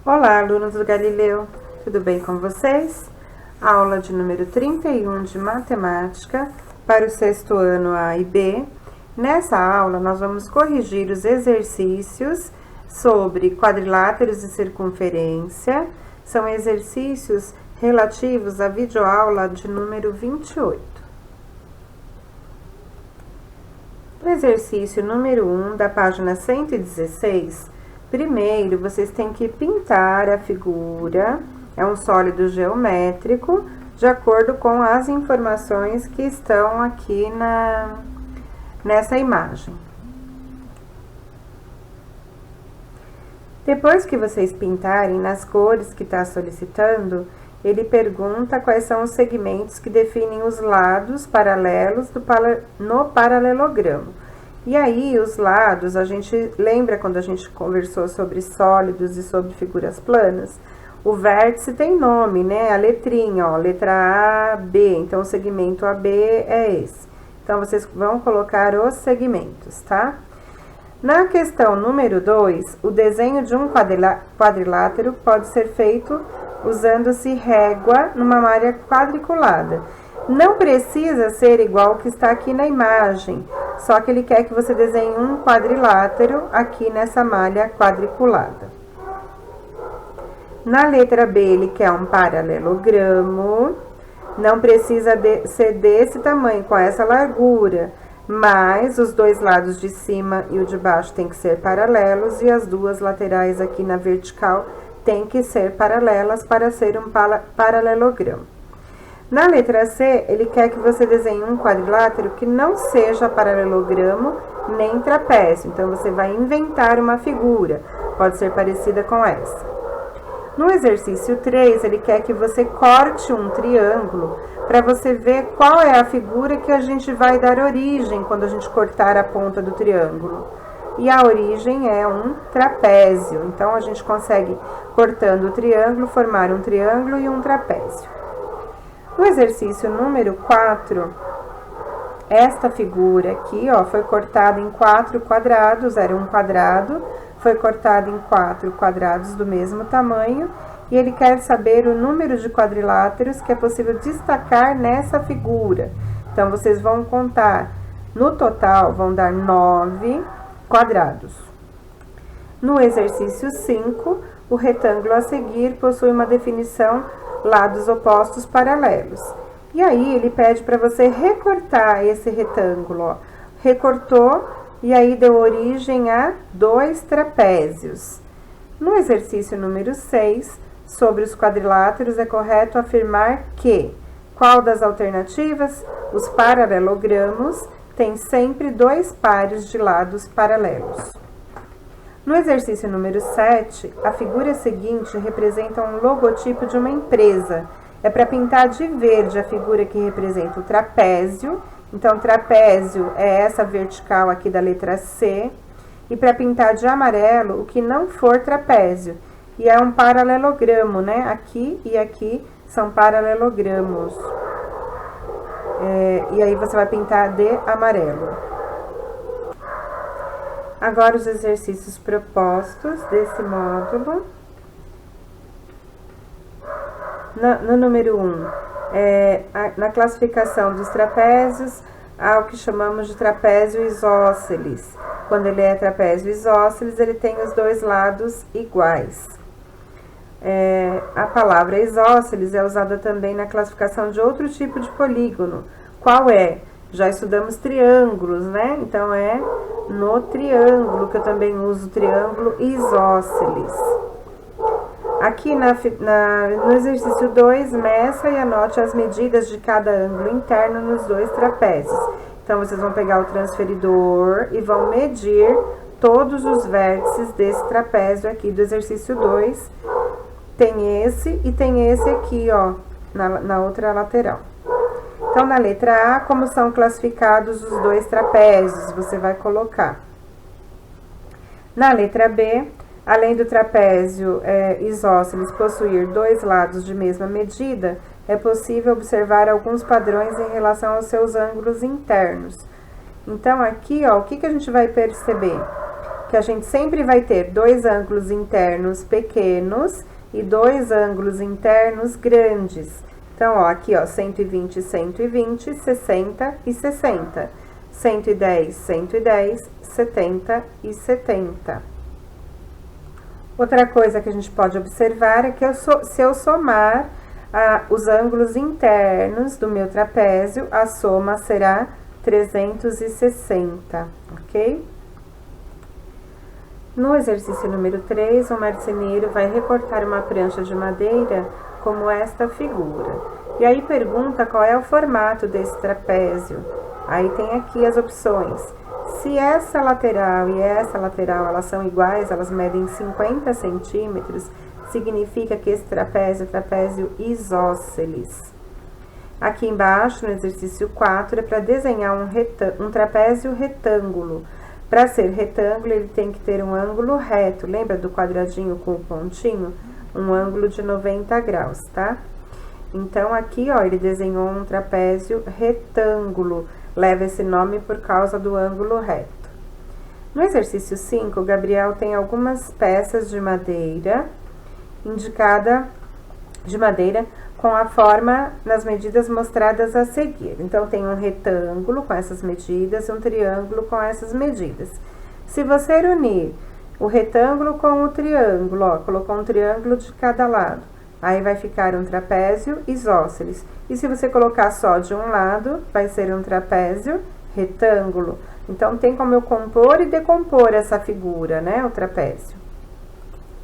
Olá, alunos do Galileu, tudo bem com vocês? Aula de número 31 de matemática para o sexto ano A e B. Nessa aula, nós vamos corrigir os exercícios sobre quadriláteros e circunferência. São exercícios relativos à videoaula de número 28. No exercício número 1 da página 116, primeiro, vocês têm que pintar a figura, é um sólido geométrico, de acordo com as informações que estão aqui nessa imagem. Depois que vocês pintarem nas cores que está solicitando, ele pergunta quais são os segmentos que definem os lados paralelos no paralelogramo. E aí, os lados, a gente lembra quando a gente conversou sobre sólidos e sobre figuras planas? O vértice tem nome, né? A letrinha, ó, letra A, B. Então, o segmento AB é esse. Então, vocês vão colocar os segmentos, tá? Na questão número 2, o desenho de um quadrilátero pode ser feito usando-se régua numa malha quadriculada. Não precisa ser igual ao que está aqui na imagem, só que ele quer que você desenhe um quadrilátero aqui nessa malha quadriculada. Na letra B, ele quer um paralelogramo, não precisa ser desse tamanho, com essa largura, mas os dois lados de cima e o de baixo tem que ser paralelos e as duas laterais aqui na vertical tem que ser paralelas para ser um paralelogramo. Na letra C, ele quer que você desenhe um quadrilátero que não seja paralelogramo nem trapézio. Então, você vai inventar uma figura, pode ser parecida com essa. No exercício 3, ele quer que você corte um triângulo para você ver qual é a figura que a gente vai dar origem quando a gente cortar a ponta do triângulo. E a origem é um trapézio. Então, a gente consegue, cortando o triângulo, formar um triângulo e um trapézio. No exercício número 4, esta figura aqui, ó, foi cortada em 4 quadrados, era um quadrado, foi cortada em 4 quadrados do mesmo tamanho, e ele quer saber o número de quadriláteros que é possível destacar nessa figura. Então, vocês vão contar, no total, vão dar 9 quadrados. No exercício 5, o retângulo a seguir possui uma definição lados opostos paralelos. E aí, ele pede para você recortar esse retângulo, ó. Recortou e aí deu origem a 2 trapézios. No exercício número 6, sobre os quadriláteros, é correto afirmar que qual das alternativas? Os paralelogramos têm sempre 2 pares de lados paralelos. No exercício número 7, a figura seguinte representa um logotipo de uma empresa. É para pintar de verde a figura que representa o trapézio. Então, trapézio é essa vertical aqui da letra C. E para pintar de amarelo, o que não for trapézio. E é um paralelogramo, né? Aqui e aqui são paralelogramos. E aí, você vai pintar de amarelo. Agora, os exercícios propostos desse módulo. No número 1, na classificação dos trapézios, há o que chamamos de trapézio isósceles. Quando ele é trapézio isósceles, ele tem os dois lados iguais. A palavra isósceles é usada também na classificação de outro tipo de polígono. Qual é? Já estudamos triângulos, né? Então, é no triângulo que eu também uso o triângulo isósceles. Aqui no exercício 2, meça e anote as medidas de cada ângulo interno nos dois trapézios. Então, vocês vão pegar o transferidor e vão medir todos os vértices desse trapézio aqui do exercício 2. Tem esse e tem esse aqui, ó, na outra lateral. Então, na letra A, como são classificados os dois trapézios, você vai colocar. Na letra B, além do trapézio isósceles possuir dois lados de mesma medida, é possível observar alguns padrões em relação aos seus ângulos internos. Então, aqui, ó, o que a gente vai perceber? que a gente sempre vai ter dois ângulos internos pequenos e dois ângulos internos grandes. Então, ó, aqui, ó, 120, 120, 60 e 60. 110, 110, 70 e 70. Outra coisa que a gente pode observar é que se eu somar os ângulos internos do meu trapézio, a soma será 360, ok? No exercício número 3, o marceneiro vai recortar uma prancha de madeira como esta figura. E aí pergunta qual é o formato desse trapézio. Aí tem aqui as opções. Se essa lateral e essa lateral elas são iguais, elas medem 50 centímetros, significa que esse trapézio é trapézio isósceles. Aqui embaixo, no exercício 4, é para desenhar um trapézio retângulo. Para ser retângulo, ele tem que ter um ângulo reto. Lembra do quadradinho com o pontinho? Um ângulo de 90 graus, tá? Então, aqui, ó, ele desenhou um trapézio retângulo. Leva esse nome por causa do ângulo reto. No exercício 5, o Gabriel tem algumas peças de madeira, com a forma nas medidas mostradas a seguir. Então, tem um retângulo com essas medidas e um triângulo com essas medidas. Se você unir o retângulo com o triângulo, ó, colocou um triângulo de cada lado, aí vai ficar um trapézio isósceles. E se você colocar só de um lado, vai ser um trapézio retângulo. Então, tem como eu compor e decompor essa figura, né, o trapézio.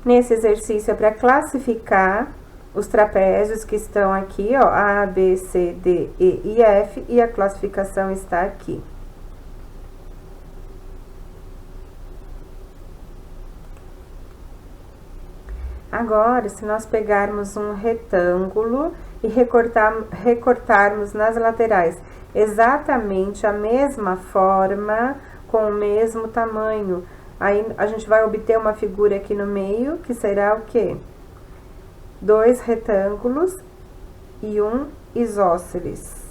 Nesse exercício é para classificar os trapézios que estão aqui, ó, A, B, C, D, E e F, e a classificação está aqui. Agora, se nós pegarmos um retângulo e recortarmos nas laterais exatamente a mesma forma, com o mesmo tamanho, aí a gente vai obter uma figura aqui no meio, que será o quê? Dois retângulos e um isósceles.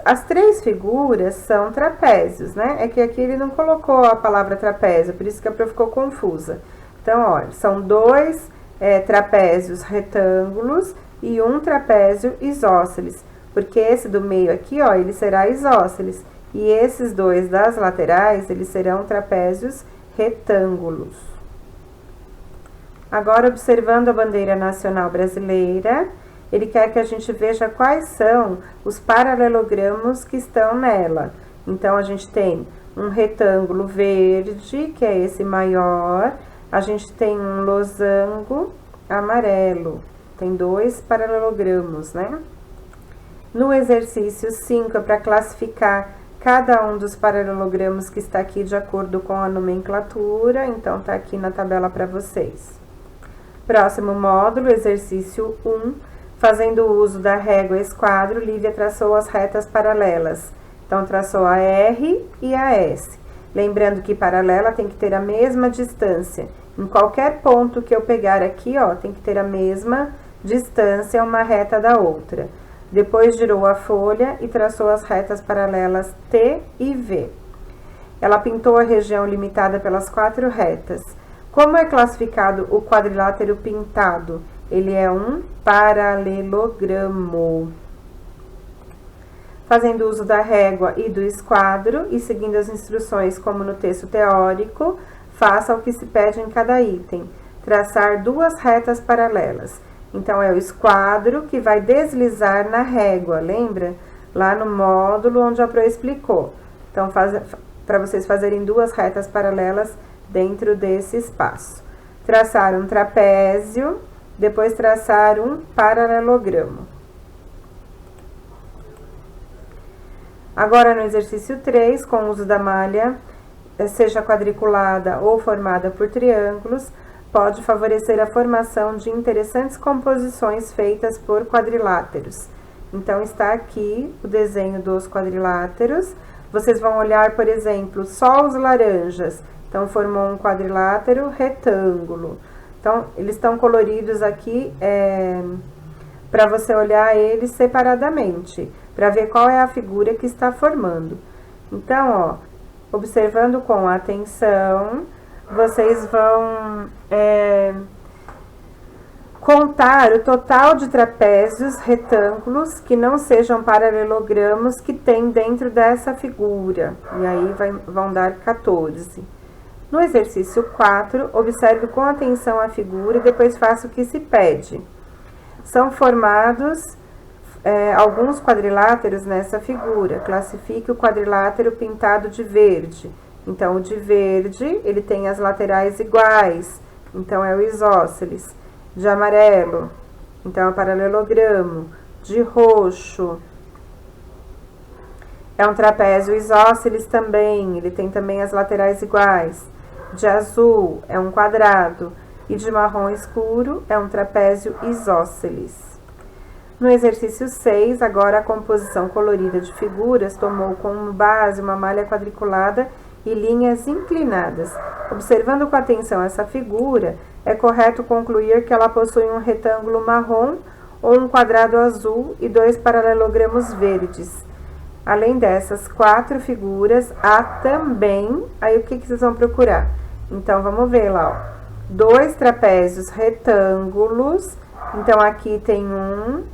As três figuras são trapézios, né? É que aqui ele não colocou a palavra trapézio, por isso que a prof ficou confusa. Então, olha, são dois trapézios retângulos e um trapézio isósceles, porque esse do meio aqui, ó, ele será isósceles, e esses dois das laterais, eles serão trapézios retângulos. Agora, observando a bandeira nacional brasileira, ele quer que a gente veja quais são os paralelogramos que estão nela. Então, a gente tem um retângulo verde, que é esse maior, a gente tem um losango amarelo, tem dois paralelogramos, né? No exercício 5, é para classificar cada um dos paralelogramos que está aqui de acordo com a nomenclatura, então tá aqui na tabela para vocês. Próximo módulo, exercício 1. Fazendo uso da régua esquadro, Lívia traçou as retas paralelas. Então, traçou a R e a S. Lembrando que paralela tem que ter a mesma distância. Em qualquer ponto que eu pegar aqui, ó, tem que ter a mesma distância uma reta da outra. Depois, girou a folha e traçou as retas paralelas T e V. Ela pintou a região limitada pelas 4 retas. Como é classificado o quadrilátero pintado? Ele é um paralelogramo. Fazendo uso da régua e do esquadro e seguindo as instruções como no texto teórico, faça o que se pede em cada item. Traçar 2 retas paralelas. Então, é o esquadro que vai deslizar na régua, lembra? Lá no módulo onde a Pro explicou. Então, para vocês fazerem 2 retas paralelas dentro desse espaço. Traçar um trapézio, depois traçar um paralelogramo. Agora, no exercício 3, com o uso da malha, seja quadriculada ou formada por triângulos, pode favorecer a formação de interessantes composições feitas por quadriláteros. Então, está aqui o desenho dos quadriláteros. Vocês vão olhar, por exemplo, só os laranjas. Então, formou um quadrilátero retângulo. Então, eles estão coloridos aqui para você olhar eles separadamente, para ver qual é a figura que está formando. Então, ó, observando com atenção, vocês vão contar o total de trapézios retângulos que não sejam paralelogramos que tem dentro dessa figura. E aí vão dar 14. No exercício 4, observe com atenção a figura e depois faça o que se pede. São formados alguns quadriláteros nessa figura. Classifique o quadrilátero pintado de verde. Então, o de verde, ele tem as laterais iguais. Então, é o isósceles. De amarelo, então, é o paralelogramo. De roxo, é um trapézio isósceles também. Ele tem também as laterais iguais. De azul, é um quadrado. E de marrom escuro, é um trapézio isósceles. No exercício 6, agora a composição colorida de figuras tomou como base uma malha quadriculada e linhas inclinadas. Observando com atenção essa figura, é correto concluir que ela possui um retângulo marrom ou um quadrado azul e 2 paralelogramos verdes. Além dessas 4 figuras, há também... Aí, o que vocês vão procurar? Então, vamos ver lá, ó. 2 trapézios retângulos. Então, aqui tem um...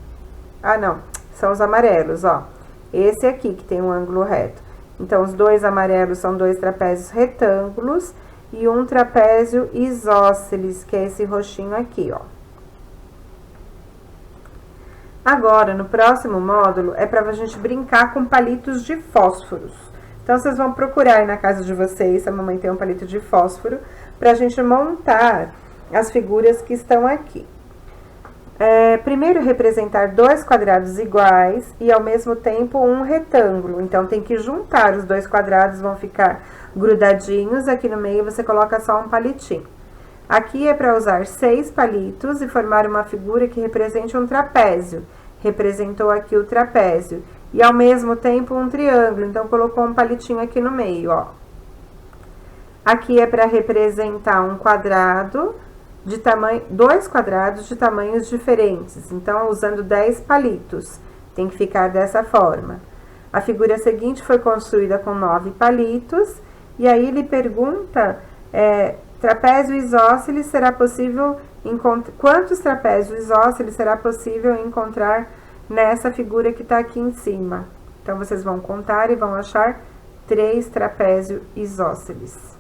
Ah, não. São os amarelos, ó. Esse aqui que tem um ângulo reto. Então, os 2 amarelos são 2 trapézios retângulos e um trapézio isósceles, que é esse roxinho aqui, ó. Agora, no próximo módulo, é para a gente brincar com palitos de fósforos. Então, vocês vão procurar aí na casa de vocês, se a mamãe tem um palito de fósforo, para a gente montar as figuras que estão aqui. Primeiro, representar 2 quadrados iguais e, ao mesmo tempo, um retângulo. Então, tem que juntar os 2 quadrados, vão ficar grudadinhos. Aqui no meio, você coloca só um palitinho. Aqui é para usar 6 palitos e formar uma figura que represente um trapézio. Representou aqui o trapézio. E, ao mesmo tempo, um triângulo. Então, colocou um palitinho aqui no meio, ó. Aqui é para representar um quadrado... de tamanho, 2 quadrados de tamanhos diferentes. Então, usando 10 palitos. Tem que ficar dessa forma. A figura seguinte foi construída com 9 palitos. E aí, ele pergunta, trapézio isósceles será possível encontrar... Quantos trapézios isósceles será possível encontrar nessa figura que está aqui em cima? Então, vocês vão contar e vão achar 3 trapézios isósceles.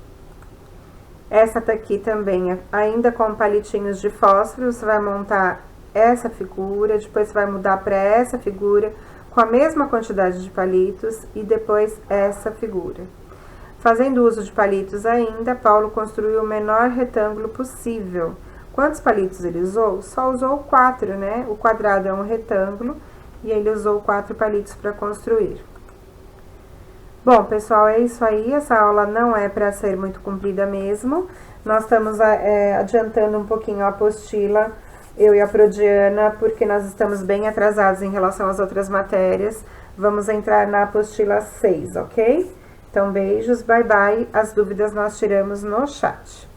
Essa daqui também, ainda com palitinhos de fósforo, você vai montar essa figura, depois você vai mudar para essa figura, com a mesma quantidade de palitos, e depois essa figura. Fazendo uso de palitos ainda, Paulo construiu o menor retângulo possível. Quantos palitos ele usou? Só usou 4, né? O quadrado é um retângulo, e ele usou 4 palitos para construir. Bom, pessoal, é isso aí. Essa aula não é para ser muito comprida mesmo. Nós estamos adiantando um pouquinho a apostila, eu e a Prodiana, porque nós estamos bem atrasados em relação às outras matérias. Vamos entrar na apostila 6, ok? Então, beijos, bye bye. As dúvidas nós tiramos no chat.